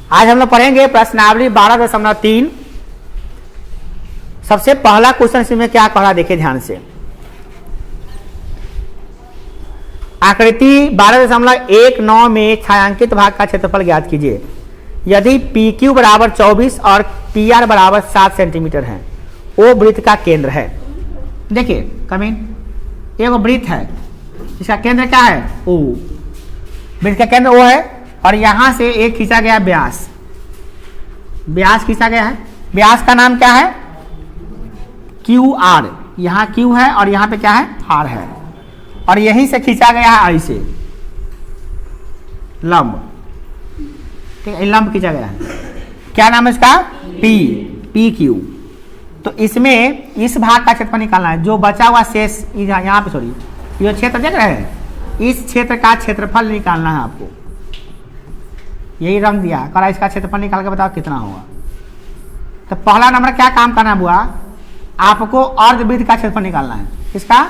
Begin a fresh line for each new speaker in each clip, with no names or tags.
आज हम लोग पढ़ेंगे प्रश्नावली 12.3। सबसे पहला क्वेश्चन इसमें क्या कह रहा देखे ध्यान से। आकृति 12.19 में छायांकित भाग का क्षेत्रफल ज्ञात कीजिए। यदि PQ बराबर 24 और PR बराबर 7 सेंटीमीटर है, वो वृत्त का केंद्र है। देखिए कमीन, एक वृत्त है इसका केंद्र क्या है, O। वृत्त का केंद्र O है और यहां से एक खींचा गया व्यास, व्यास खींचा गया है। व्यास का नाम क्या है, QR। यहाँ Q है और यहाँ पे क्या है, R है, और यहीं से खींचा गया है ऐसे लंब, ठीक है, लंब खींचा गया है। क्या नाम है इसका, PQ। तो इसमें इस भाग का क्षेत्रफल निकालना है, जो बचा हुआ शेष यहाँ पे, सॉरी ये क्षेत्र देख रहे हैं, इस क्षेत्र का क्षेत्रफल निकालना है आपको। यही रंग दिया है, करा इसका क्षेत्रफल निकाल के बताओ कितना होगा। तो पहला नंबर क्या काम करना है बुआ, आपको अर्धवृत्त का क्षेत्रफल निकालना है। किसका,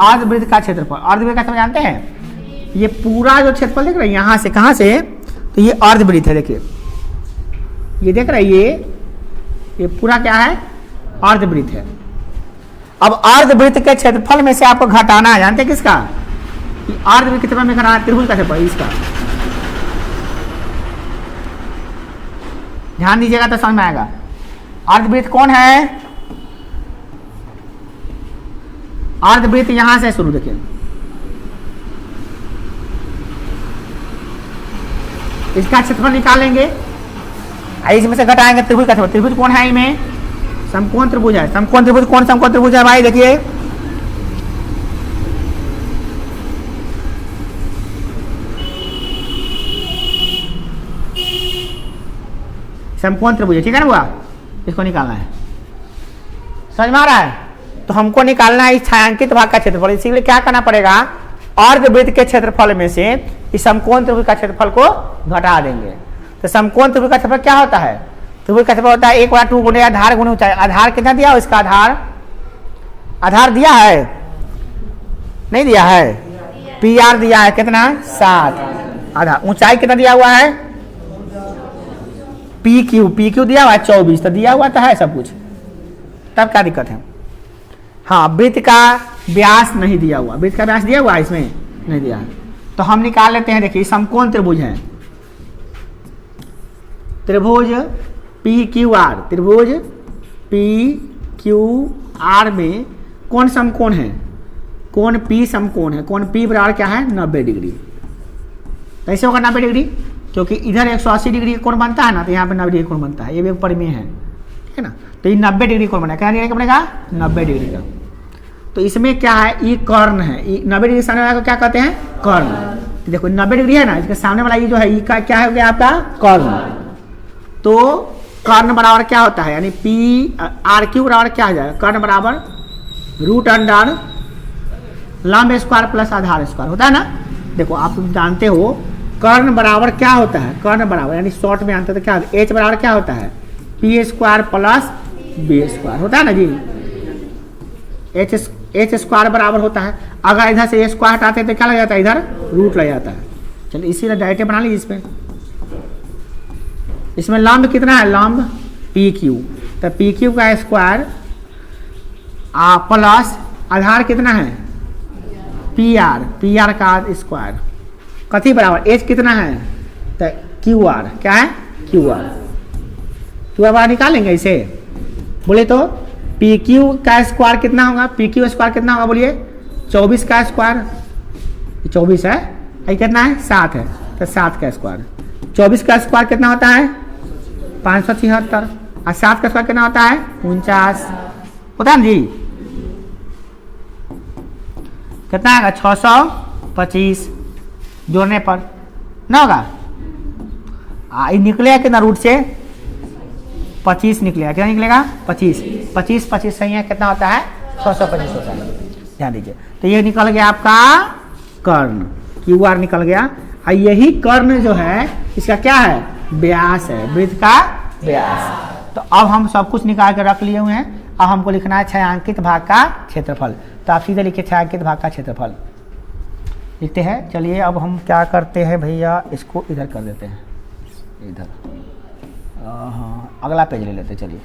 अर्धवृत्त का क्षेत्रफल। अर्धवृत्त का क्षेत्रफल जानते हैं, ये पूरा जो क्षेत्रफल देख रहे हैं यहाँ से कहाँ से, तो ये अर्धवृत्त है। देखिए ये देख रहे हैं, ये पूरा क्या है, अर्धवृत्त है। अब अर्धवृत्त के क्षेत्रफल में से आपको घटाना है, जानते हैं किसका, अर्धवृत्त के क्षेत्रफल में घटाना है त्रिभुज का क्षेत्रफल, इसका। ध्यान दीजिएगा तो समझ में आएगा। अर्धवृत्त कौन है, अर्धवृत्त यहां से शुरू, देखिए इसका क्षेत्रफल निकालेंगे, इसमें से घटाएंगे त्रिभुज का क्षेत्रफल। त्रिभुज कौन है, इनमें समकोण त्रिभुज है। समकोण त्रिभुज कौन समकोण त्रिभुज है भाई, देखिए समकोण त्रिभुज है, ठीक है ना बुआ, इसको निकालना है। समझ में आ रहा है। तो हमको निकालना है इस छायांकित भाग का क्षेत्रफल। इसीलिए क्या करना पड़ेगा, अर्धवृत्त के क्षेत्रफल में से इस समकोण त्रिभुज का क्षेत्रफल को घटा देंगे। तो समकोण त्रिभुज का क्षेत्रफल क्या होता है, त्रिभुज का क्षेत्रफल होता है 1/2 गुणे आधार गुणे ऊंचाई। आधार कितना दिया, इसका आधार, आधार दिया है, नहीं दिया है, PR दिया है कितना, 7। आधार, ऊंचाई कितना दिया हुआ है, PQ दिया हुआ है 24। तो दिया हुआ तो है सब कुछ, तब क्या दिक्कत है। हाँ, वृत्त का व्यास नहीं दिया हुआ, वृत्त का व्यास दिया हुआ है, इसमें नहीं दिया है। तो हम निकाल लेते हैं। देखिए समकोण त्रिभुज है, त्रिभुज PQR, त्रिभुज PQR में कौन समकोण है, कोण P समकोण है। कोण P बराबर क्या है, 90 डिग्री। कैसे होगा 90 डिग्री, क्योंकि इधर 180 डिग्री कोण बनता है ना, तो यहाँ पे 90 डिग्री कोण बनता है। ये भी परिमेय है, ठीक है ना। तो ये 90 डिग्री कोण बनेगा। क्या डिग्री बनेगा, 90 डिग्री का। तो इसमें क्या है, ये कर्ण है। 90 डिग्री सामने वाला को क्या कहते हैं, कर्ण। तो देखो 90 डिग्री है ना, इसके सामने वाला ये जो है, ये क्या हो गया आपका, कर्ण। तो कर्ण बराबर क्या होता है, यानी PRQ बराबर क्या हो जाएगा, कर्ण बराबर √अंडर लंब स्क्वायर प्लस आधार स्क्वायर होता है ना। देखो आप जानते हो कर्ण बराबर क्या होता है, कर्ण बराबर यानी शॉर्ट में आंसर तो क्या, H बराबर क्या होता है, P² प्लस B² होता है ना जी। H स्क्वायर बराबर होता है, अगर इधर से A² हटाते हैं तो क्या लग जाता है, इधर रूट लग जाता है। चलिए इसीलिए डायरेक्ट बना लीजिए। इसमें लंब कितना है, लंब PQ, तो PQ का स्क्वायर प्लस आधार कितना है, PR का स्क्वायर, कथी बराबर, H कितना है, तो QR, क्या है, QR बाहर निकालेंगे इसे। बोले तो PQ का स्क्वायर कितना होगा, PQ स्क्वायर कितना होगा, बोलिए 24 का स्क्वायर, 24 है, ये कितना है, 7 है, तो 7 का स्क्वायर। 24 का स्क्वायर कितना होता है, 576, और 7 का स्क्वायर कितना होता है, 49 होता है ना जी। कितना आएगा, 625 जोड़ने पर ना होगा, निकलेगा कितना, रूट से 25 निकलेगा। क्या निकलेगा, 25 सही है, कितना होता है, 625 होता है। ध्यान दीजिए। तो ये निकल गया आपका कर्ण, QR निकल गया। और यही कर्ण जो है इसका क्या है, व्यास है, वृत्त का व्यास। तो अब हम सब कुछ निकाल कर रख लिए हुए हैं। अब हमको लिखना है छायांकित भाग का क्षेत्रफल। तो आप सीधे लिखिए छायांकित भाग का क्षेत्रफल लिखते हैं। चलिए अब हम क्या करते हैं भैया, इसको इधर कर देते हैं। इधर। हाँ, अगला पेज ले लेते, चलिए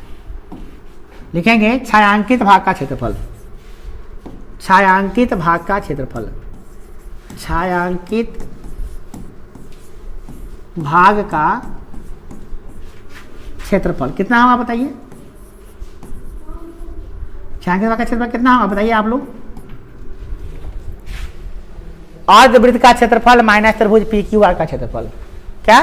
लिखेंगे छायांकित भाग का क्षेत्रफल। छायांकित भाग का क्षेत्रफल, छायांकित भाग का क्षेत्रफल कितना होगा बताइए? छायांकित भाग का क्षेत्रफल कितना होगा बताइए आप लोग? अर्धवृत्त का क्षेत्रफल माइनस त्रिभुज पी क्यू आर का क्षेत्रफल। क्या?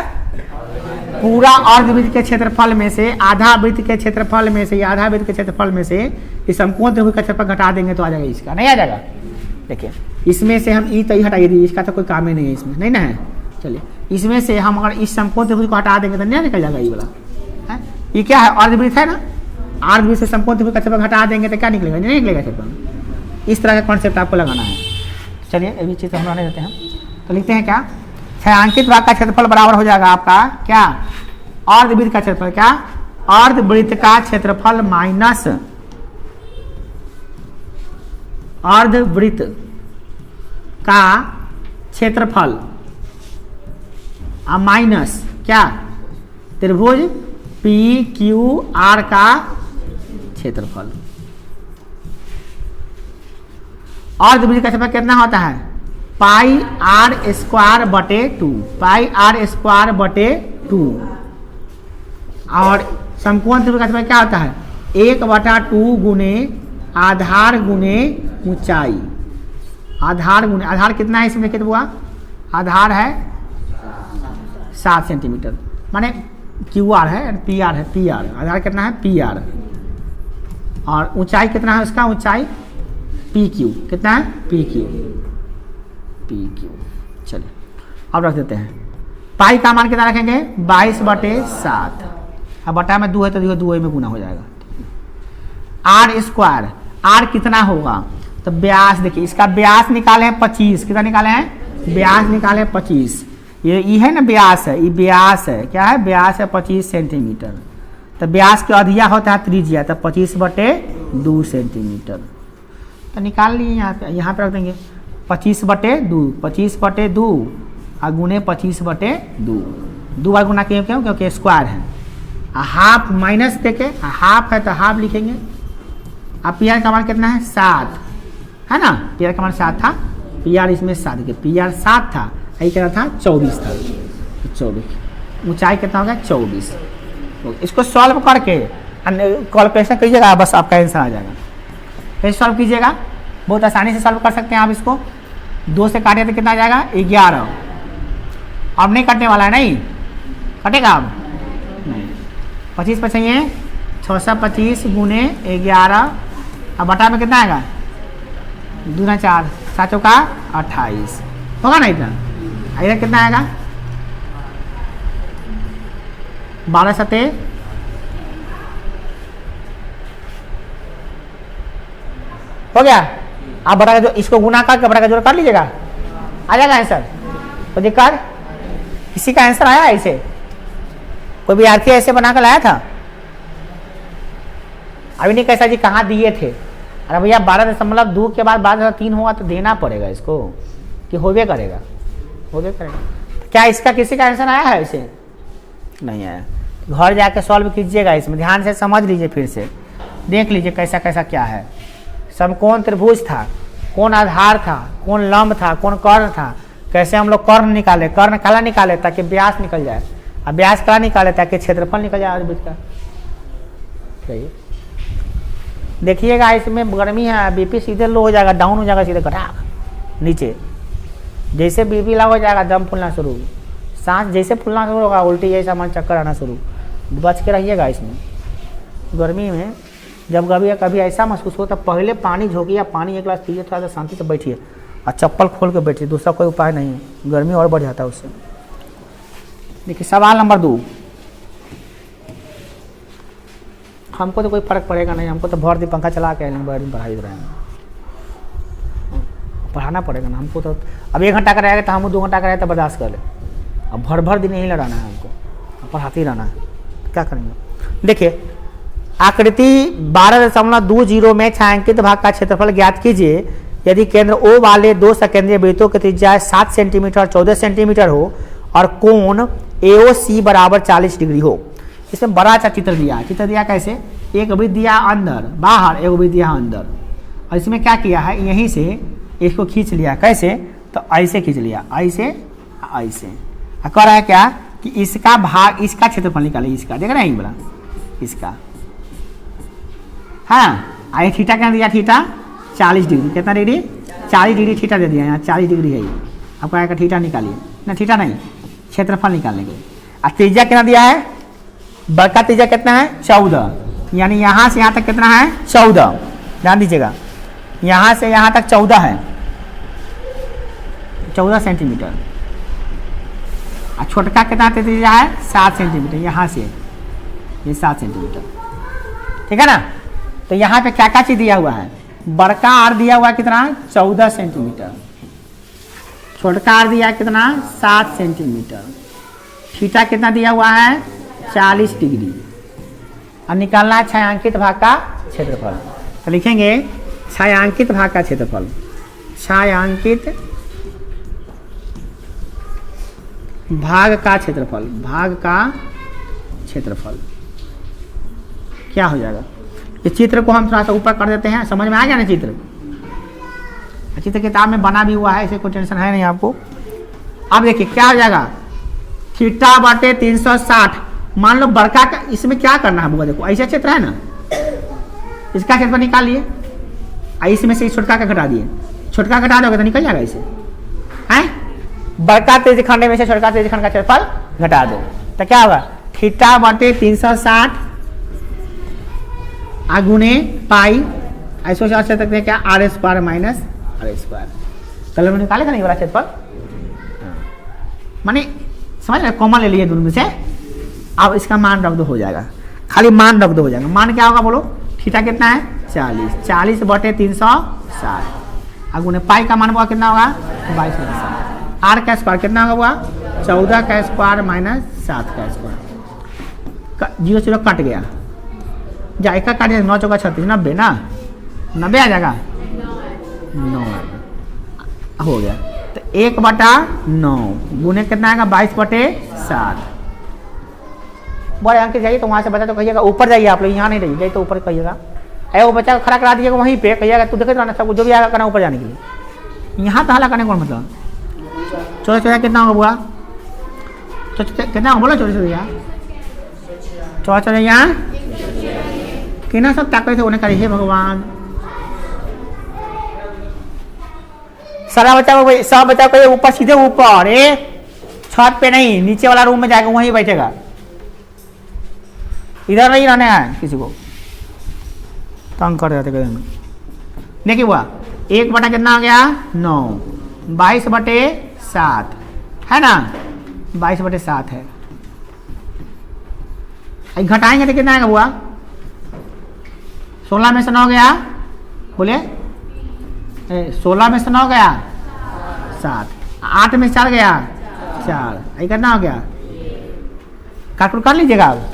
पूरा अर्धवृत्त के क्षेत्रफल में से आधा वृत्त के क्षेत्रफल में से, आधा वृत्त के क्षेत्रफल में से इस समकोण त्रिभुज का क्षेत्रफल घटा देंगे तो आ जाएगा इसका, नहीं आ जाएगा? देखिए इसमें से हम ई तो हटाइए दीजिए, इसका तो कोई काम ही नहीं है इसमें, नहीं ना है। चलिए इसमें से हम अगर इस समकोण त्रिभुज को हटा देंगे तो नहीं निकल जाएगा ये वाला है। ये क्या है? अर्धवृत्त है ना, अर्धवृत्त से समकोण त्रिभुज का क्षेत्रफल घटा देंगे तो क्या निकलेगा? नहीं निकलेगा क्षेत्रफल। इस तरह का कॉन्सेप्ट आपको लगाना है। चलिए अभी चीज हम बनाने देते हैं, तो लिखते हैं क्या? छायांकित भाग का क्षेत्रफल बराबर हो जाएगा आपका क्या? अर्धवृत्त का क्षेत्रफल। क्या? अर्धवृत्त का क्षेत्रफल माइनस अर्धवृत्त का क्षेत्रफल माइनस क्या? त्रिभुज पी क्यू आर का क्षेत्रफल। अर्धवृत्त का क्षेत्रफल कितना होता है? पाई आर स्क्वायर बटे 2, पाई आर स्क्वायर बटे 2। और समकोण त्रिभुज का क्षेत्रफल क्या होता है? 1/2 गुने आधार गुने ऊंचाई। आधार गुने, आधार कितना है इसमें देखिए तो हुआ, आधार है 7 सेंटीमीटर, माने क्यू आर है, पी आर है, पी आर, आधार कितना है? P R. और ऊंचाई कितना है उसका? ऊंचाई पी क्यू, कितना है? P Q, P Q. चलिए अब रख देते हैं, पाई का मान कितना रखेंगे? 22/7। अब बटा में 2 है तो देखो 2 में गुना हो जाएगा। आर स्क्वायर, आर कितना होगा? तो व्यास, देखिए इसका व्यास निकाले हैं 25, कितना निकाले हैं? व्यास निकाले हैं 25। ये है ना व्यास है, ये व्यास है, क्या है? व्यास है 25 सेंटीमीटर। तो व्यास के अधिया होता है त्रिज्या, तो 25/2 सेंटीमीटर। तो निकाल लिए यहाँ पे रख देंगे 25/2, 25/2 और गुने 25/2, 2 बार गुना क्यों? क्योंकि स्क्वायर है। हाफ माइनस देके, हाफ है तो हाफ लिखेंगे। अब पी आर का मान कितना है? 7 है ना, पी आर का मान 7 था, पी आर इसमें 7, देखिए पी आर 7 था, यही कितना था? 24 था, 24। ऊंचाई कितना होगा? 24। इसको सॉल्व करके कैलकुलेशन कीजिएगा, बस आपका आंसर आ जाएगा। कैसे सॉल्व कीजिएगा? बहुत आसानी से सॉल्व कर सकते हैं आप इसको। 2 से काटे तो कितना आ जाएगा? 11। अब नहीं कटने वाला है, नहीं कटेगा अब नहीं। 25 पर चाहिए 625 गुने 11, अब बटा में कितना आएगा? 2 × 4, 7 का 28 होगा ना इतना। इधर कितना आएगा? 12 7 हो गया। आप बड़ा का जो इसको गुना करके बड़ा का जोड़ कर लीजिएगा, आ जाएगा आंसर। तो दिक्कत किसी का आंसर आया ऐसे? कोई विद्यार्थी ऐसे बनाकर लाया था? अभी नहीं कैसा जी कहाँ दिए थे? अरे भैया 12.2 के बाद 12.3 होगा तो देना पड़ेगा इसको, कि होबे करेगा, होबे करेगा। क्या इसका किसी का आंसर आया है ऐसे? नहीं आया। घर जाके सॉल्व कीजिएगा, इसमें ध्यान से समझ लीजिए, फिर से देख लीजिए कैसा कैसा क्या है। समकोण त्रिभुज था, कौन आधार था, कौन लंब था, कौन कर्ण था, कैसे हम लोग कर्ण निकाले, कर्ण काला निकाले ताकि व्यास निकल जाए, अब व्यास काला निकाले ताकि क्षेत्रफल निकल जाए अर्धवृत्त का। सही देखिएगा, इसमें गर्मी है, बीपी सीधे लो हो जाएगा, डाउन हो जाएगा, सीधे घटाक नीचे। जैसे बीपी लो हो जाएगा दम फूलना शुरू, सांस जैसे फूलना शुरू होगा, उल्टी जैसा मन चक्कर आना शुरू। बच के रहिएगा इसमें। गर्मी में जब कभी ऐसा महसूस हो तो पहले पानी झोंकिए, पानी 1 गिलास पीजिए, थोड़ा सा शांति से बैठिए और चप्पल खोल के बैठिए, दूसरा कोई उपाय नहीं है, गर्मी और बढ़ जाता है उससे। देखिए सवाल नंबर 2, हमको तो कोई फर्क पड़ेगा नहीं, हमको तो भर दिन पंखा चला के दिन पढ़ाई रहे हैं, पढ़ाना पड़ेगा ना हमको। तो अब 1 घंटा का रहेगा तो हम 2 घंटा का रहेगा तो बर्दाश्त कर ले, अब भर दिन यहीं लड़ाना है हमको, पढ़ाते ही रहना है, क्या करेंगे। देखिए आकृति 12.20 में छायांकित भाग का क्षेत्रफल ज्ञात कीजिए। यदि केंद्र O वाले 2 सकेंद्रीय वृत्तों की त्रिज्या 7 सेंटीमीटर और 14 सेंटीमीटर हो और कोण AOC बराबर 40 डिग्री हो। इसमें बड़ा सा चित्र दिया है। चित्र दिया कैसे, एक वृत्त दिया अंदर बाहर, एक वृत्त दिया अंदर, और इसमें क्या किया है, यहीं से इसको खींच लिया। कैसे, तो ऐसे खींच लिया, ऐसे ऐसे। कह रहा है क्या कि इसका भाग, इसका क्षेत्रफल निकाले, इसका देख रहे हैं बोला, इसका। हाँ, आई थीटा क्या दिया, थीटा 40 डिग्री, कितना डिग्री, 40 डिग्री थीटा दे दिया, यहाँ 40 डिग्री है। आपको आएगा थीटा निकालिए ना, थीटा नहीं, क्षेत्रफल निकालने के लिए। और त्रिज्या कितना दिया है, बड़का त्रिज्या कितना है 14, यानी यहाँ से यहाँ तक कितना है 14, ध्यान दीजिएगा, यहाँ से यहाँ तक 14 है, 14 सेंटीमीटर। और छोटका कितना त्रिज्या है 7 सेंटीमीटर, यहाँ से ये 7 सेंटीमीटर, ठीक है ना। तो यहाँ पे क्या क्या चीज दिया हुआ है, बड़का आर दिया हुआ है कितना 14 सेंटीमीटर, छोटका आर दिया है कितना 7 सेंटीमीटर, थीटा कितना दिया हुआ है 40 डिग्री, और निकालना है छायांकित भाग का क्षेत्रफल। तो लिखेंगे छायांकित भाग का क्षेत्रफल, छायांकित भाग का क्षेत्रफल, भाग का क्षेत्रफल क्या हो जाएगा। इस चित्र को हम थोड़ा सा ऊपर कर देते हैं, समझ में आ गया ना चित्र, चित्र किताब में बना भी हुआ है, इसे कोई टेंशन है नहीं आपको। अब देखिए क्या हो जाएगा, थीटा बटे 360, मान लो बड़का का, इसमें क्या करना है बुआ, देखो ऐसा क्षेत्र है ना, इसका क्षेत्रफल निकाल लिए, इसमें से छोटका का घटा दिए, छोटका घटा दोगे तो निकल जाएगा इसे, है बड़का त्रिज्यखंड में से छोटका त्रिज्यखंड का क्षेत्रफल घटा दो, तो क्या होगा थीटा बटे 360 गुणे पाई, ऐसे सोच सकते हैं क्या R square minus R square, colour में निकालेगा नहीं वाला क्षेत्रफल, माने समझ रहे, कॉमन ले लिए दोनों में से। अब इसका मान रख दो, हो जाएगा, खाली मान रख दो, हो जाएगा। मान क्या होगा बोलो, थीटा कितना है 40, 40 बटे 360 गुणे पाई का मान हुआ कितना होगा 22, आर का स्क्वायर कितना होगा 14 का स्क्वायर माइनस 7 का स्क्वायर, 0 0 कट गया, जाएगा काट 9 चौका 36, 90 ना, 90 आ जाएगा 9 हो गया। तो 1/9 गुने कितना आएगा 22 बटे 7। बड़े अंक जाइए तो वहाँ से बचा तो कहिएगा ऊपर जाइए, आप लोग यहाँ नहीं रहिए, तो ऊपर कहिएगा, अरे वो बच्चा खड़ा करा दीजिएगा वहीं पे, कहिएगा तू देखे रहना सब जो भी आएगा करना ऊपर जाने के लिए, यहाँ तो हला करने को मतलब 14 कितना होगा बुआ, कितना बोलो 14 14 यहाँ कितना सब ताकत होने का हे भगवान। सारा बच्चा को सब बच्चा को ऊपर सीधे ऊपर, छत पे नहीं, नीचे वाला रूम में जाएगा वहीं बैठेगा, इधर नहीं रहने है किसी को तंग कर देते कहीं। देखिए हुआ 1 बटा कितना आ गया 9, 22 बटे 7 है ना, 22 बटे 7 है, घटाएंगे तो कितना आएगा हुआ 16 में से 9 गया, बोले 16 में से 9 गया 7, 8 में 4 गया 4, ये कितना हो गया, काटूट कर लीजिएगा, अब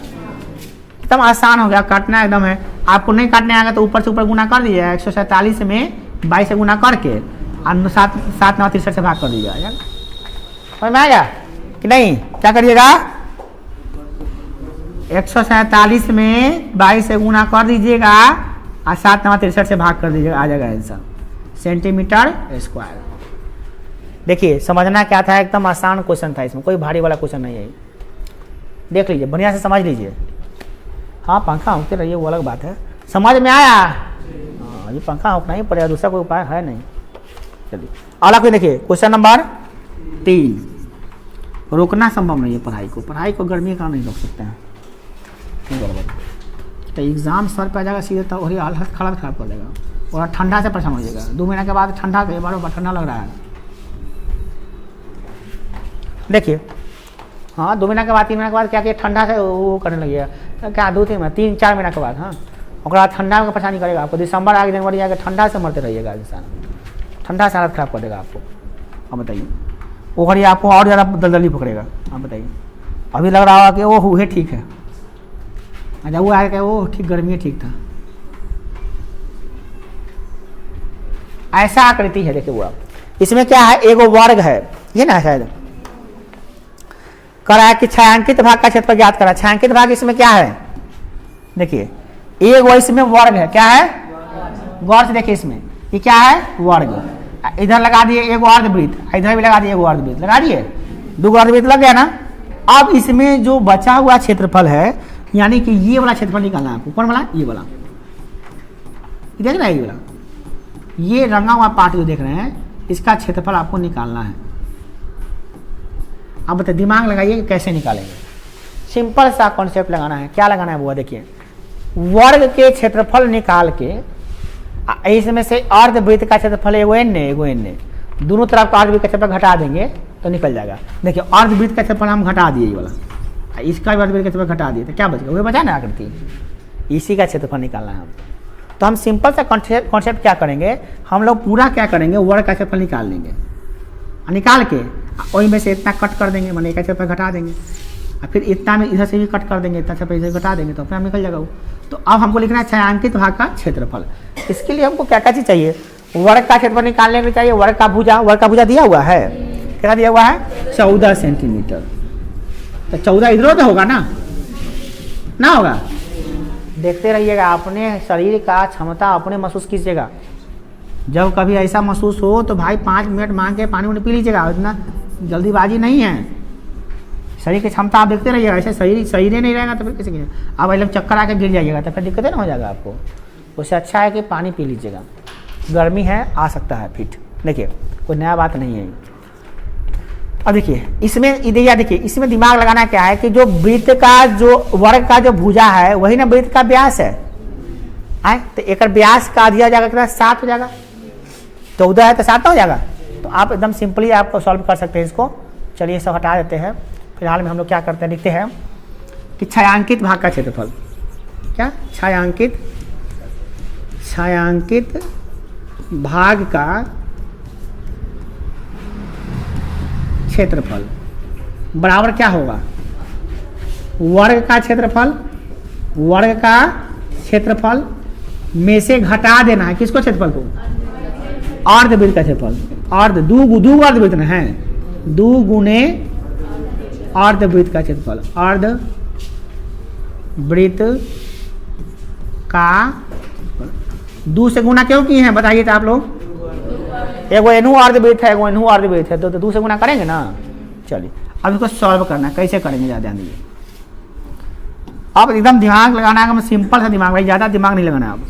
एकदम आसान हो गया, काटना एकदम है। आपको नहीं काटने आएगा तो ऊपर से ऊपर गुना कर दीजिएगा, 147 में 22 से गुना करके और 7 9 63 से भाग कर दीजिएगा, समझ में आएगा कि नहीं। क्या करिएगा 147 में 22 से गुना कर दीजिएगा और 7 9 63 से भाग कर दीजिएगा, आ जाएगा आंसर सेंटीमीटर स्क्वायर। देखिए समझना क्या था, एकदम आसान क्वेश्चन था, इसमें कोई भारी वाला क्वेश्चन नहीं है, देख लीजिए बढ़िया से समझ लीजिए। हाँ पंखा होते रहिए वो अलग बात है, समझ में आया, हाँ ये पंखा होना ही पड़ेगा, दूसरा कोई उपाय है नहीं। चलिए अगला कोई देखिए क्वेश्चन नंबर 3, रोकना संभव नहीं है पढ़ाई को, पढ़ाई को गर्मी का नहीं रोक सकते हैं, तो एग्जाम सर पे आ जाएगा सीधे, तो वही हालत खराब कर देगा और ठंडा से परेशान हो जाएगा, 2 महीने के बाद ठंडा के बार ठंडा लग रहा है। देखिए हाँ 2 महीना के बाद 3 महीना के बाद क्या किया, ठंडा से वो करने लगेगा, क्या 2 3 4 महीना के बाद, हाँ और ठंडा में परेशानी करेगा आपको, दिसंबर आगे जनवरी आगे ठंडा से मरते रहिएगा इंसान, ठंडा से हालत खराब कर देगा आपको। आप बताइए वो घड़ी आपको और ज़्यादा दलदली पकड़ेगा, आप बताइए अभी लग रहा होगा कि वो हुए ठीक है, अच्छा वो आया वो ठीक गर्मी ठीक था, ऐसा आकृति है। देखिए वो आप इसमें क्या है, एगो वर्ग है ये ना शायद, रहा है कि छायांकित भाग का क्षेत्रफल ज्ञात करा। छायांकित भाग इसमें क्या है, देखिए एक वो इसमें वर्ग है, क्या है, गौर से देखिए इसमें ये क्या है, वर्ग। इधर लगा दिए एक अर्धवृत्त, इधर भी लगा दिए एक अर्धवृत्त, लगा दिए, दो अर्धवृत्त लग गया ना। अब इसमें जो बचा हुआ क्षेत्रफल है, यानी कि ये वाला क्षेत्रफल निकालना है आपको। कौन वाला, ये वाला, देख रहे हैं ये वाला, ये रंगा हुआ पार्ट जो देख रहे हैं, इसका क्षेत्रफल आपको निकालना है। अब बताइए, दिमाग लगाइए कैसे निकालेंगे। सिंपल सा कॉन्सेप्ट लगाना है। क्या लगाना है वो देखिए, वर्ग के क्षेत्रफल निकाल के इसमें से अर्धवृत्त का क्षेत्रफल एगो एन है, दोनों तरफ का अर्धवृत्त का क्षेत्रफल घटा देंगे तो निकल जाएगा। देखिए अर्धवृत्त का क्षेत्रफल हम घटा दिए ये वाला, इसका भी अर्धवृत्त का क्षेत्रफल घटा दिए तो क्या बच गया, वही बचा ना आकृति, इसी का क्षेत्रफल निकालना है हमको। तो हम सिंपल सा कॉन्सेप्ट क्या करेंगे, हम लोग पूरा क्या करेंगे, वर्ग का क्षेत्रफल निकाल लेंगे, निकाल के वही में से इतना कट कर देंगे, मैंने एक क्षेत्रफल घटा देंगे, और फिर इतना में इधर से भी कट कर देंगे, इतना क्षेत्रफल इधर घटा देंगे तो अपने आप निकल जाएगा वो। तो अब हमको लिखना है छायांकित भाग का क्षेत्रफल। इसके लिए हमको क्या क्या चीज़ चाहिए, वर्ग का क्षेत्रफल निकालने के चाहिए, वर्ग का भुजा दिया हुआ है, क्या दिया हुआ है, 14 सेंटीमीटर। तो 14 इधर तो होगा ना होगा। देखते रहिएगा, अपने शरीर का क्षमता अपने महसूस कीजिएगा। जब कभी ऐसा महसूस हो तो भाई 5 मिनट मांग के पानी उन्हें पी लीजिएगा, इतना जल्दीबाजी नहीं है। शरीर की क्षमता आप देखते रहिएगा, ऐसे शरीर नहीं रहेगा तो फिर कैसे गिरेगा। आप एकदम चक्कर आके गिर जाइएगा तो फिर दिक्कतें ना हो जाएगा आपको। उससे अच्छा है कि पानी पी लीजिएगा। गर्मी है, आ सकता है फिट, देखिए कोई नया बात नहीं है। अब देखिए इसमें देखिए इसमें दिमाग लगाना क्या है कि जो वृत्त का जो वर्ग का जो भुजा है वही ना वृत्त का व्यास है, तो एक व्यास का दिया जाएगा कितना, 7 हो जाएगा। 14 है तो 7 हो जाएगा। तो आप एकदम सिंपली आपको सॉल्व कर सकते हैं इसको। चलिए सब हटा देते हैं। फिलहाल में हम लोग क्या करते हैं, लिखते हैं कि छायांकित भाग का क्षेत्रफल, क्या, छायांकित भाग का क्षेत्रफल बराबर क्या होगा, वर्ग का क्षेत्रफल में से घटा देना है किसको, क्षेत्रफल को, अर्धवृत्त का क्षेत्रफल। दो अर्धवृत्त है, 2 गुने अर्धवृत्त का क्षेत्रफल, अर्धवृत्त का 2 से गुना क्यों किए हैं बताइए तो आप लोग। एगो एनहू अर्धवृत्त है, एगो एनहू अर्धवृत्त है, तो 2 से गुना करेंगे ना। चलिए अब इसको सॉल्व करना है, कैसे करेंगे ध्यान दीजिए। अब एकदम दिमाग लगाना है, सिंपल सा दिमाग भाई, ज़्यादा दिमाग नहीं लगाना है। अब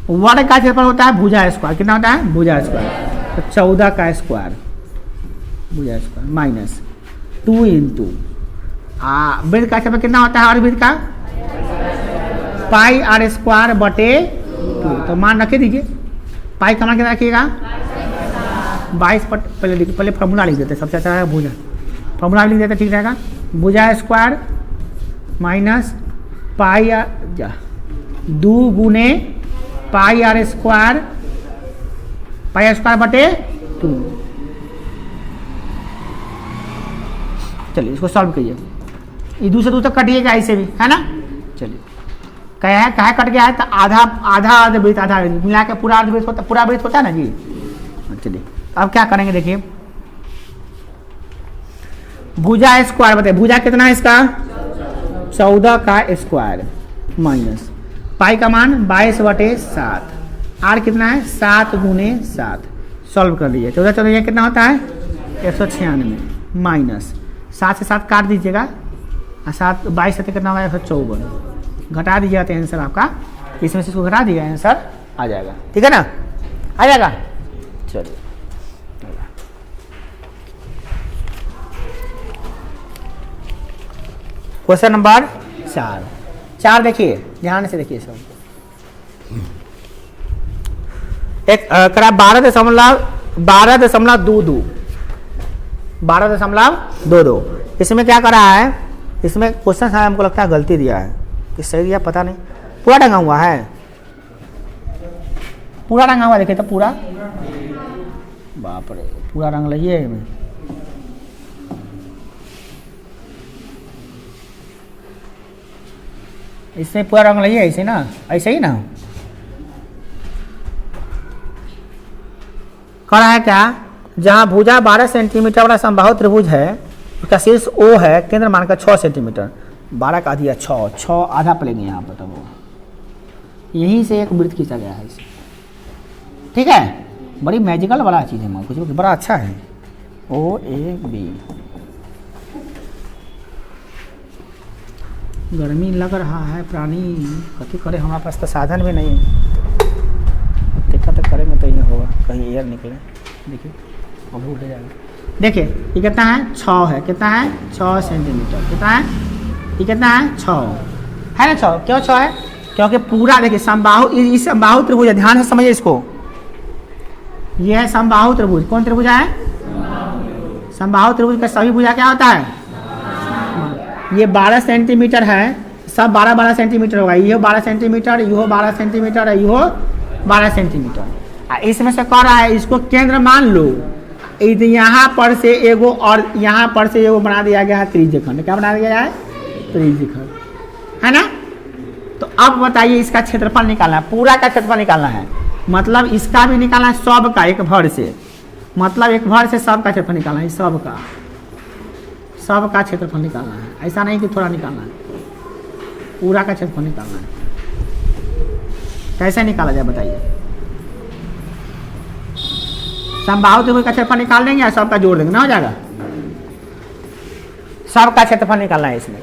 वर्ग का क्षेत्रफल होता है भुजा स्क्वायर, कितना होता है, भुजा स्क्वायर, तो 14 का स्क्वायर भुजा स्क्वायर माइनस 2 इंटू वृत्त का क्षेत्रफल कितना होता है, अर्धवृत्त का पाई r स्क्वायर बटे 2। तो मान रखे दीजिए, पाई का मान कितना रखिएगा 22। पहले फॉर्मूला लिख देते, सबसे अच्छा है भुजा, फॉर्मूला लिख देते ठीक रहेगा। भुजा स्क्वायर माइनस पाई 2 गुने पाई r स्क्वायर बटे 2। चलिए इसको सॉल्व कीजिए, ये 2 से 2 तक कटिएगा ऐसे भी, है ना। चलिए कहा कट गया है तो आधा अर्धवृत्त, आधा मिला के पूरा अर्धवृत्त होता, पूरा वृत्त होता है ना जी। चलिए अब क्या करेंगे, देखिए भुजा स्क्वायर बताइए, भुजा कितना है इसका 14 का स्क्वायर माइनस पाई का मान 22/7, आर कितना है 7 गुने 7। सॉल्व कर लीजिए, 14 कितना होता है 196 माइनस 7 से 7 काट दीजिएगा, 7 22 से कितना होगा 154, घटा दीजिएगा तो आंसर आपका, इसमें से इसको घटा दीजिएगा आंसर आ जाएगा, ठीक है ना, आ जाएगा। चलिए क्वेश्चन नंबर 4 देखिए, ध्यान से देखिए सब। एक करा 12.22, इसमें क्या करा है, इसमें क्वेश्चन हमको लगता है गलती दिया है कि सही दिया पता नहीं, पूरा रंगा हुआ है, पूरा रंगा हुआ देखिए तो पूरा, बाप रे पूरा रंग लगिए इसमें। इसमें पूरा रंग लगिए ऐसे ना, ऐसे ही ना करा है क्या, जहाँ भुजा 12 सेंटीमीटर वाला समबाहु त्रिभुज है उसका शीर्ष ओ है, केंद्र मान का 6 सेंटीमीटर, 12 का दिया 6 आधा प्लेन यहाँ पर, तब वो यहीं से एक वृत्त खींचा गया है इसे। ठीक है, बड़ी मैजिकल वाला चीज़ है, कुछ बड़ा अच्छा है। ओ ए बी, गर्मी लग रहा है प्राणी, कथी करे, हमारे पास तो साधन भी नहीं है, देखा तो करेंगे तो ये होगा, कहीं एयर निकले। देखिए अब उठ जाएगा। देखिए ये कितना है, 6 है, कितना है 6 सेंटीमीटर, कितना है ये, कितना है 6 है ना। 6 क्यों 6 है, क्योंकि पूरा देखिए समबाहु, इस समबाहु त्रिभुज, ध्यान से समझिए इसको, ये है समबाहु त्रिभुज। कौन त्रिभुज है, समबाहु त्रिभुज का सभी भुजा क्या होता है, ये 12 सेंटीमीटर है, सब 12-12 सेंटीमीटर होगा, ये 12 सेंटीमीटर, ये 12 सेंटीमीटर, ये 12 सेंटीमीटर। इसमें से कह रहा है इसको केंद्र मान लो, यहाँ पर से एगो और यहाँ पर से एगो बना दिया गया है त्रिज्यखंड। क्या बना दिया है, त्रिज्यखंड, है ना। तो अब बताइए इसका क्षेत्रफल निकालना है, पूरा का क्षेत्रफल निकालना है, मतलब इसका भी निकालना है, सब का, एक भर से, मतलब एक भर से सब का क्षेत्रफल निकालना है, सब का क्षेत्रफल निकालना है, ऐसा नहीं कि थोड़ा निकालना है, पूरा का क्षेत्रफल निकालना है। कैसे निकाला जाए बताइए, समबाहु त्रिभुज का क्षेत्रफल निकाल देंगे या सब का जोड़ देंगे, ना हो जाएगा। सब का क्षेत्रफल निकालना है इसमें,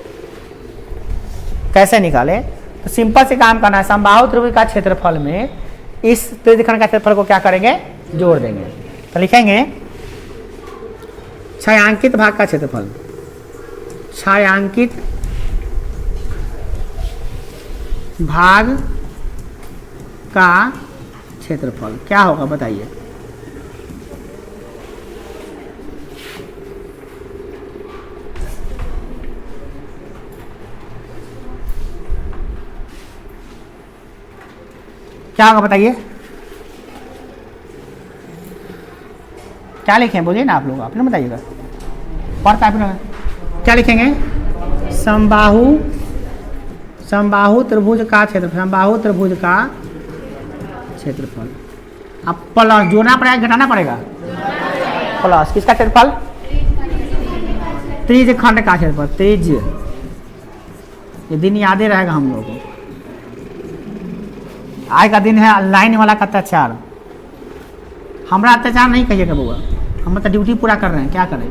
कैसे निकाले, तो सिंपल से काम करना है, समबाहु त्रिभुज का क्षेत्रफल में इस त्रिज्यखंड का क्षेत्रफल को क्या करेंगे, जोड़ देंगे। तो लिखेंगे छायांकित भाग का क्षेत्रफल, छायांकित भाग का क्षेत्रफल क्या होगा बताइए। क्या होगा बताइए, क्या लिखें बोलिए ना आप लोग, आपने बताइएगा, पढ़ता है क्या लिखेंगे, समबाहु त्रिभुज का क्षेत्रफल, समबाहु त्रिभुज का क्षेत्रफल। अब प्लस जोड़ना पड़ेगा, घटाना पड़ेगा, प्लस किसका क्षेत्रफल, त्रिज्यखंड का क्षेत्रफल, त्रिज्य, ये दिन याद ही रहेगा हम लोगों को। आज का दिन है लाइन वाला का अत्याचार, हमारा अत्याचार नहीं कहिएगा बउआ, हम तो ड्यूटी पूरा कर रहे हैं, क्या करें,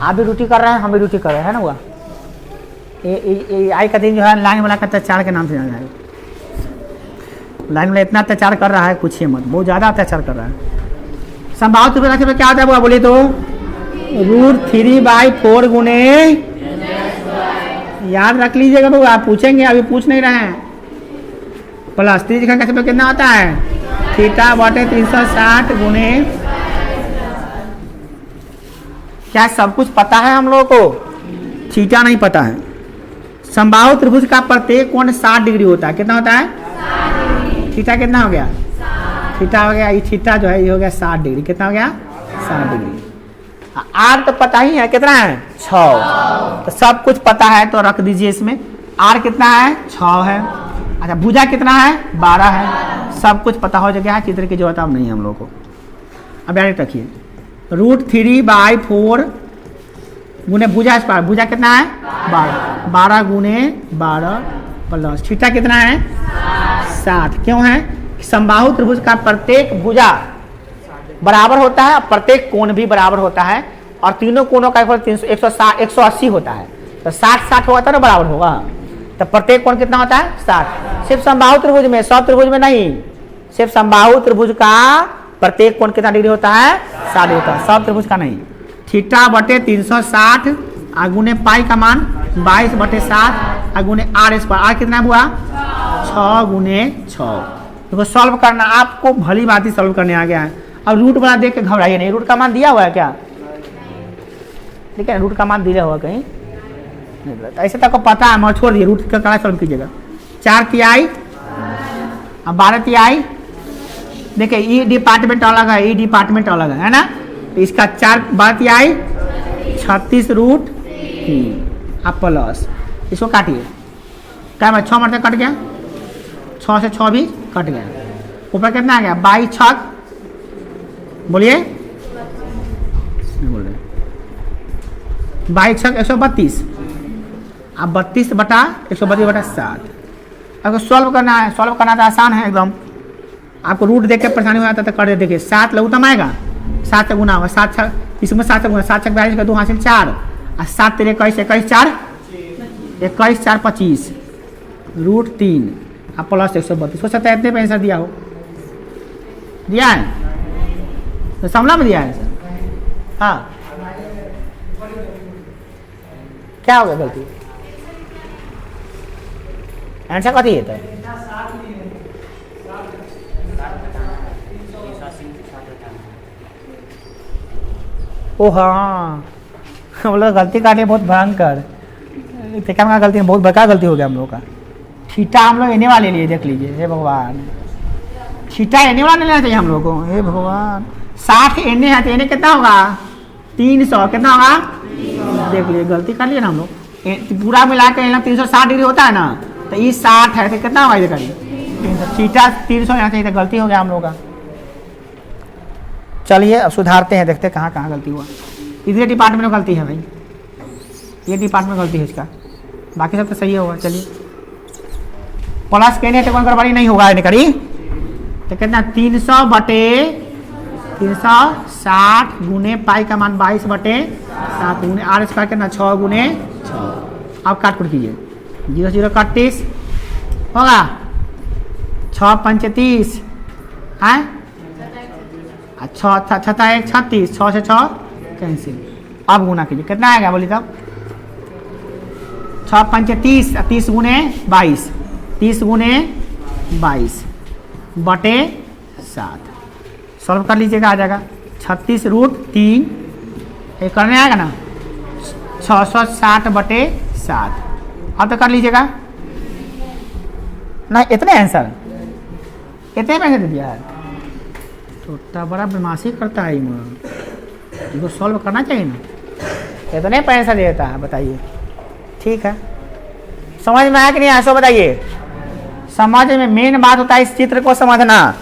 आप भी ड्यूटी कर रहे हैं, हम भी ड्यूटी कर रहे हैं, है ना हुआ। आज का दिन जो है लाइन वाला का अत्याचार के नाम से जाना है। लाइन वाला इतना अत्याचार कर रहा है कुछ मत, बहुत ज़्यादा अत्याचार कर रहा है। समबाहु त्रिभुज में क्या होता है बुआ बोलिए तो, √3/4 गुने, याद रख लीजिएगा बुआ, आप पूछेंगे, अभी पूछ नहीं रहे हैं। प्लस त्रिज्यखंड का क्षेत्रफल कितना होता है, θ/360 गुने, क्या सब कुछ पता है हम लोगों को, थीटा नहीं पता है। समबाहु त्रिभुज का प्रत्येक कोण 60 डिग्री होता है, कितना होता है, थीटा कितना हो गया, थीटा हो गया, ये थीटा जो है ये हो गया 60 डिग्री, कितना हो गया 60 डिग्री। आर तो पता ही है, कितना है 6, तो सब कुछ पता है तो रख दीजिए इसमें। आर कितना है 6 है, अच्छा भुजा कितना है 12 है, सब कुछ पता हो गया है, चित्र की जरूरत अब नहीं है हम लोग को। अब डायरेक्ट रखिए, √3/4 गुने भुजा स्क्वायर, भुजा कितना है 12 गुने 12 प्लस थीटा कितना है 60। क्यों है, समबाहु त्रिभुज का प्रत्येक भुजा बराबर होता है और प्रत्येक कोण भी बराबर होता है, और तीनों कोणों का 180 होता है, तो 60-60 होगा तो बराबर होगा, तो प्रत्येक कोण कितना होता है 60। सिर्फ समबाहु त्रिभुज में, सब त्रिभुज में नहीं, सिर्फ समबाहु त्रिभुज का प्रत्येक कोण कितना डिग्री होता है 60 होता है, सब त्रिभुज का नहीं। θ/360 गुने पाई का मान 22/7 गुने r स्क्वायर, r कितना हुआ 6 गुने 6। देखो सॉल्व करना, आपको भली बात ही सॉल्व करने आ गया है। अब रूट वाला देख के घबराइए नहीं, रूट का मान दिया हुआ है क्या, ठीक है, रूट का मान दिया हुआ कहीं नहीं, ऐसे तक पता है, मैं छोड़ दिए, रूट का कड़ा सॉल्व कीजिएगा। 4 तिहाई अब 12 तिहाई, देखिए ई डिपार्टमेंट अलग है, ई डिपार्टमेंट अलग है ना, तो इसका 4 तिहाई 36√3 अब प्लस इसको काटिए, क्या मैं 6 मरते कट गया, 6 से 6 भी कट गया, ऊपर कितना आ गया 22 6, बोलिए बोल रहे 22 छक 132, अब 32 बटा 132 बटा 7। अगर सॉल्व करना है, सॉल्व करना तो आसान है एकदम, आपको रूट देख के परेशानी हो जाता है तो कर दे। देखिए 7 लघुत्तम आएगा, 7 से गुना होगा, 7 छक इसमें 7 से गुना, 7 छक 42 का 2 हासिल 4 और 7 तेरे 21, 21 4 21 4 25 √3 अब प्लस 132। हो सकता है इतने पे आंसर दिया हो, दिया है तो समला में दिया है सर। हाँ क्या हो गया गलती, आंसर कथी है? ओ हाँ, हम लोग गलती काटे बहुत भयंकर, क्या गलती, बहुत बड़ा गलती हो गया हम लोग का। थीटा हम लोग एने वाले लिए, देख लीजिए, हे भगवान, थीटा एने वाला लेना चाहिए हम लोग को, हे भगवान। 60 एने है तो एने कितना होगा 300, कितना होगा देख लीजिए, गलती कर लिए ना हम लोग। पूरा मिला के 360 डिग्री होता है ना, तो ये 60 है तो कितना होगा इधर, थीटा 300 यहाँ चाहिए, तो गलती हो गया हम लोग का। चलिए अब सुधारते हैं, देखते हैं कहाँ कहाँ गलती हुआ। इधर डिपार्टमेंट में गलती है भाई, ये डिपार्टमेंट गलती है इसका, बाकी सब तो सही होगा। चलिए प्लस कहने तो कोई गड़बड़ी नहीं होगा, करी तो कितना 300 बटे 360 गुने पाई का मान 22 बटे 7 गुने आर स्क्वायर कितना 6 गुने 6। अब काट कुट कीजिए, 0 0 31 होगा, 6 35 है, 6 छता 1 36, 6 से 6 कैंसिल। अब गुना कीजिए, कितना आएगा बोलिए तब, 6 5 30, 30 गुने 22, 30 गुने 22 बटे 7। सॉल्व कर लीजिएगा, आ जाएगा 36 √3, ये करने आएगा ना 660 बटे 7। अब तो कर लीजिएगा ना, इतने आंसर, इतने पैसे दे दिया है, छोटा बड़ा बदमाशी करता है इसको सॉल्व करना चाहिए ना, इतने पैसा देता है, बताइए। ठीक है, समझ में आया कि नहीं आया सो बताइए। समझ में मेन बात होता है इस चित्र को समझना,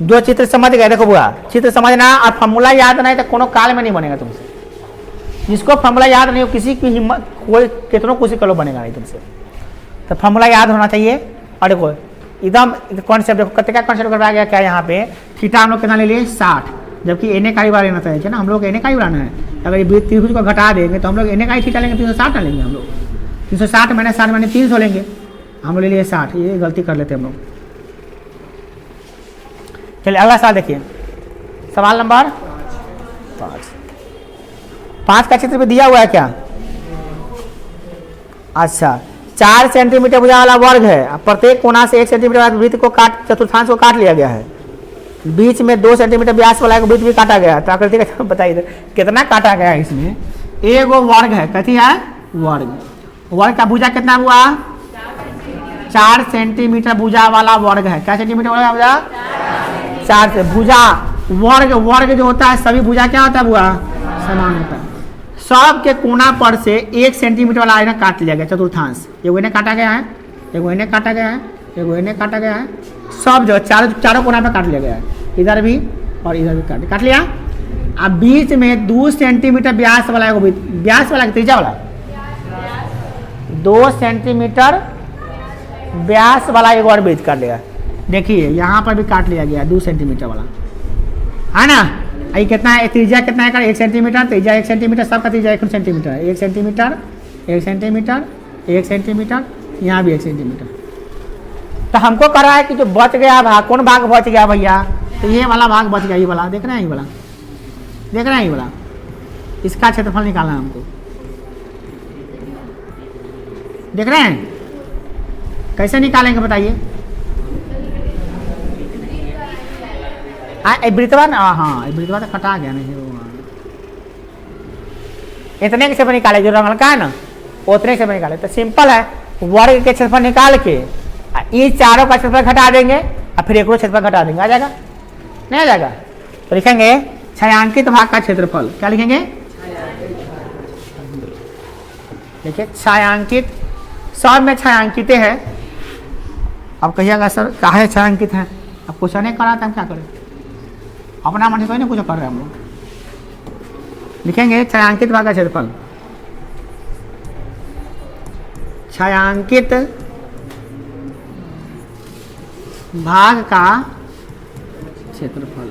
जो चित्र समझ गए, देखो बुआ, चित्र समझना और फॉर्मूला याद नहीं तो कोनो काल में नहीं बनेगा तुमसे। जिसको फॉर्मूला याद नहीं हो, किसी की हिम्मत, कोई कितनों कोशिश कर लो, बनेगा नहीं तुमसे। तो फॉर्मूला याद होना चाहिए। और देखो एकदम कॉन्सेप्ट, देखो कितना कॉन्सेप्ट करवाया गया क्या यहाँ पे, थीटा हम लोग कितना ले लिए 60, जबकि एने का ही बार लेना चाहिए ना, हम लोग एने का ही बनाना है। अगर ये त्रिभुज को घटा देंगे तो हम लोग एने का ही थीटा लेंगे, 360 ना लेंगे हम लोग, 360 मैंने 60 मैंने 300 लेंगे, हम लोग ले लिए 60, ये गलती कर लेते हम लोग। चलिए अगला सवाल देखिए, सवाल नंबर 5 का चित्र पे दिया हुआ है क्या, अच्छा 4 सेंटीमीटर भुजा वाला वर्ग है, प्रत्येक कोना से 1 सेंटीमीटर वृत्त को काट, चतुर्थांश को काट लिया गया है, बीच में 2 सेंटीमीटर व्यास वाला वृत्त भी काटा गया है। तो आकृति का बताइए कितना काटा गया है इसमें। एगो वर्ग है, कथी है वर्ग, वर्ग का भुजा कितना हुआ 4 सेंटीमीटर भुजा वाला वर्ग है, क्या सेंटीमीटर वाला भुजा 4 से भुजा वर्ग, वर्ग जो होता है सभी भुजा क्या होता है बुआ समान होता है। सब के कोना पर से 1 सेंटीमीटर वाला आयना काट लिया गया, चतुर्थांश, एगो इन्हें काटा गया है, एगो इन्हें काटा गया है, एगो इन्हें काटा गया है, सब जो चारों कोना पे काट लिया गया है, इधर भी और इधर भी काट लिया। अब बीच में 2 सेंटीमीटर व्यास वाला एगो व्यास वाला त्रिज्या वाला 2 सेंटीमीटर व्यास वाला एक और वृत्त काट लिया। देखिए यहाँ पर भी काट लिया गया 2 सेंटीमीटर वाला, है ना। ये कितना है, त्रिज्या कितना है, 1 सेंटीमीटर, त्रिज्या 1 सेंटीमीटर, सबका त्रिज्या 1 सेंटीमीटर, 1 सेंटीमीटर 1 सेंटीमीटर 1 सेंटीमीटर, यहाँ भी 1 सेंटीमीटर। तो हमको कर रहा है कि जो बच गया भाग, कौन भाग बच गया भैया, तो ये वाला भाग बच गया, ये वाला देख रहे हैं, ये वाला देख रहे हैं, ये वाला, इसका क्षेत्रफल निकालना है हमको, देख रहे हैं कैसे निकालेंगे बताइए। वृत्तवा, हाँ वृत्तवा तो कटा गया नहीं, इतने के क्षेत्रफल निकाले, जो रंग हल्का है ना उतने से निकाले। तो सिंपल है, वर्ग के क्षेत्रफल निकाल के ये चारों का क्षेत्रफल घटा देंगे और फिर एक क्षेत्रफल घटा देंगे, आ जाएगा नहीं आ जाएगा। तो लिखेंगे छायांकित भाग का क्षेत्रफल, क्या लिखेंगे, देखिए छायांकित, सब में छायांकित है। अब कहिएगा सर काहे छायांकित है, अब कुछ नहीं करा था, हम क्या करें, अपना मन से कोई ना कुछ कर रहे हैं हम लोग। लिखेंगे छायांकित भाग का क्षेत्रफल, छायांकित भाग का क्षेत्रफल।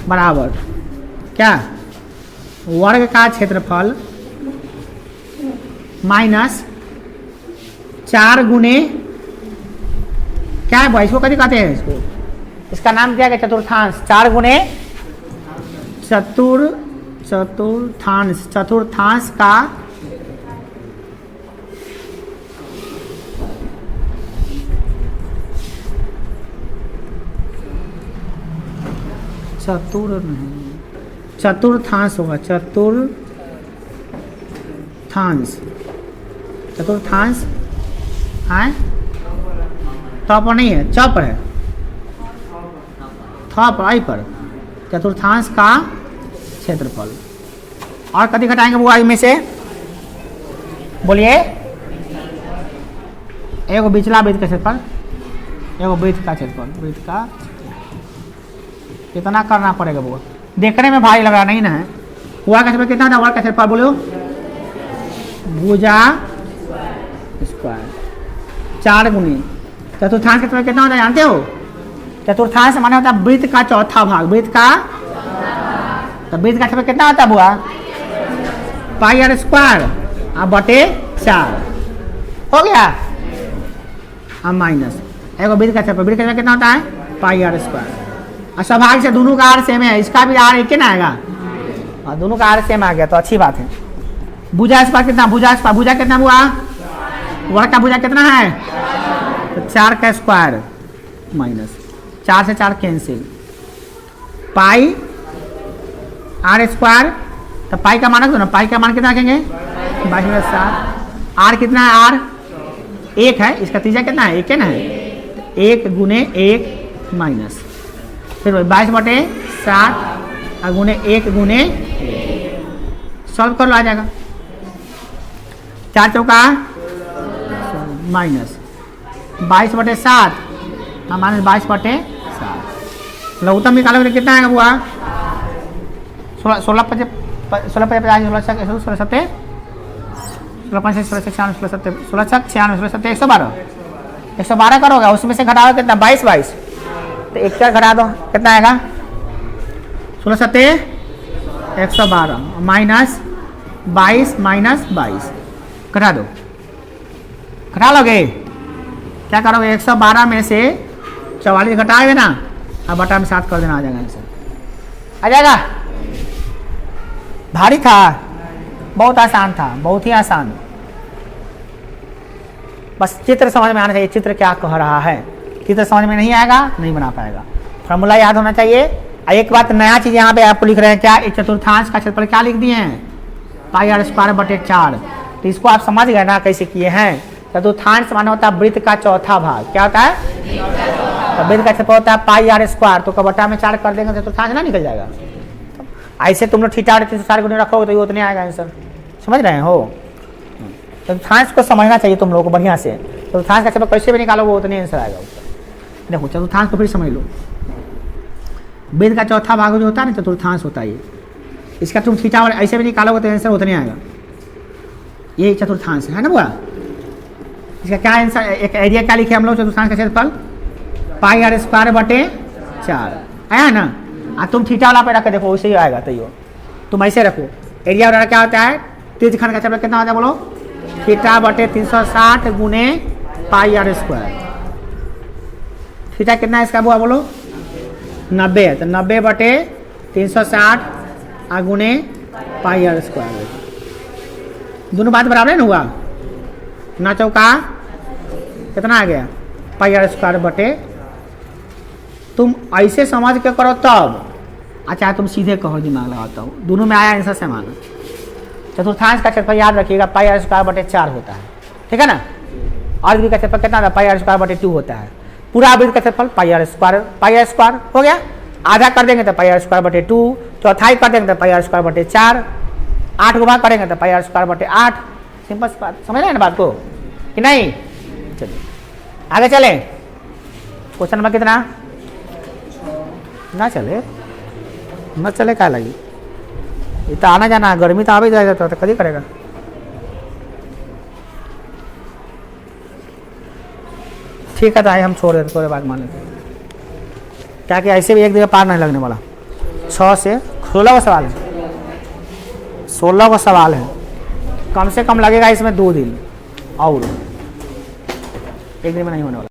बराबर क्या, वर्ग का क्षेत्रफल माइनस 4 गुने क्या है भाई, इसको कभी कहते हैं, इसको इसका नाम दिया गया चतुर्थांश। 4 गुने चतुर्थांश का चतुर्थांश होगा, चतुर्थांश है, तो पर नहीं है, च पर है, थ पर, आई पर, चतुर्थांश का क्षेत्रफल। और कभी घटाएंगे वो में से, बोलिए, एगो बिचला वृत्त का क्षेत्रफल, एगो वृत्त का क्षेत्रफल, वृत्त का कितना करना पड़ेगा वो, देखने में भारी लग रहा नहीं ना है। हुआ का क्षेत्रफल कितना था, वर्ग का क्षेत्रफल बोलो, भुजा स्क्वायर 4 गुनी चतुर्थांश का क्षेत्रफल कितना होता है जानते हो, चतुर्थांश माने होता है वृत्त का चौथा भाग, वृत्त का, तो वृत्त का क्षेत्रफल कितना होता है बुआ, पाई आर स्क्वायर अब बटे 4 हो गया, अब माइनस एगो वृत्त का क्षेत्रफल, वृत्त का क्षेत्रफल कितना होता है पाई आर स्क्वायर, और स्वाभाविक से दोनों का आर सेम है, इसका भी आर एक ही ना आएगा, और दोनों का आर सेम आ गया तो अच्छी बात है। भुजा स्क्वायर कितना, भुजा स्क्वायर, भुजा कितना हुआ, वर्ग का भुजा कितना है, तो 4 का स्क्वायर माइनस 4 से 4 कैंसिल, पाई आर स्क्वायर, तो पाई का मान रखो ना, पाई का मान कितना रखेंगे 22/7, आर कितना है, आर 1 है, इसका तीजा कितना है 1 है ना, 1 गुने 1 माइनस, फिर 22/7 और गुने 1 गुने, सॉल्व कर लो आ जाएगा, 4 चौका माइनस 22/7 और माइनस 22/7, लघुत्तम निकालोगे कितना आएगा बुआ, 16 16 16 112 करोगे, उसमें से घटाओगे कितना 22 तो 1 4 घटा दो कितना आएगा 16 112 माइनस 22 घटा दो, घटा लोगे क्या करोगे 112 में से 44 घटाओगे ना, अब बटा में 7 कर देना, आ जाएगा आंसर, आ जाएगा। भारी था, बहुत आसान था, बहुत ही आसान, बस चित्र समझ में आना चाहिए, चित्र क्या कह रहा है, चित्र समझ में नहीं आएगा नहीं बना पाएगा, फॉर्मूला याद होना चाहिए। एक बात नया चीज यहाँ पे आपको लिख रहे हैं क्या, एक चतुर्थांश का क्षेत्रफल क्या लिख दिए हैं पाई आर स्क्वायर बटे 4, तो इसको आप समझ गए ना कैसे किए हैं। चतुर्थांश माना होता है वृत्त का चौथा भाग, क्या होता है, तो वृत्त का क्षेत्रफल होता है पाई आर स्क्वायर, तो बटा में 4 कर देंगे चतुर्थांश ना निकल जाएगा। ऐसे तुम लोग थीटा और 360 गुने रखोगे तो ये उतने आएगा आंसर, समझ रहे हो। चतुर्थांश को समझना चाहिए तुम लोगों को बढ़िया से, चतुर्थांश का क्षेत्रफल कैसे भी निकालो वो उतने आंसर आएगा उसका। देखो चतुर्थांश को फिर समझ लो, वृत्त का चौथा भाग जो होता है ना चतुर्थांश होता है ये, इसका तुम थीटा और ऐसे भी निकालोगे तो आंसर उतने आएगा, ये चतुर्थांश है ना बुआ। इसका क्या आंसर, एक आइडिया क्या लिखे हम लोग, चतुर्थांश का क्षेत्रफल पाई आर स्क्वायर बटे 4 आया ना, तुम थीटा वाला पे रख के देखो वैसे ही आएगा, तो तुम ऐसे रखो, एरिया वाला क्या होता है तीर्थ खंड का क्षेत्रफल कितना होता है बोलो, थीटा बटे 360 गुने पाई आर स्क्वायर, थीटा कितना है इसका बुआ बोलो 90 है, तो 90 बटे 360 गुने पाई आर स्क्वायर, दोनों बात बराबर है ना हुआ ना, चौका कितना आ गया पाई आर स्क्वायर बटे, तुम ऐसे समझ के करो तब, अच्छा तुम सीधे कहो दिमाग लगाता हूँ, दोनों में आया आंसर से माना। चतुर्थांश का क्षेत्रफल याद रखिएगा पाई आर स्क्वायर बटे 4 होता है, ठीक है ना, और भी का क्षेत्रफल कितना था पाई आर स्क्वायर बटे 2 होता है, पूरा वृत्त का क्षेत्रफल पाई आर स्क्वायर हो गया, आधा कर देंगे तो पाई आर स्क्वायर बटे 2, चौथाई कर देंगे तो पाई आर स्क्वायर बटे 4, 8 गुना करेंगे तो पाई आर स्क्वायर बटे 8, सिंपल बात, समझ रहे हैं ना बात को कि नहीं। चलिए आगे चले, क्वेश्चन नंबर कितना ना चले न चले क्या लगी, ये तो आना जाना है, गर्मी तो आ भी जाएगा तो कभी करेगा। ठीक है तो आइए हम छोड़ देते, थोड़े बाद मान लेते हैं, क्या कि ऐसे भी एक जगह पार नहीं लगने वाला। 6 से 16 का सवाल है, 16 का सवाल है, कम से कम लगेगा इसमें 2 दिन, और 1 दिन में नहीं होने वाला।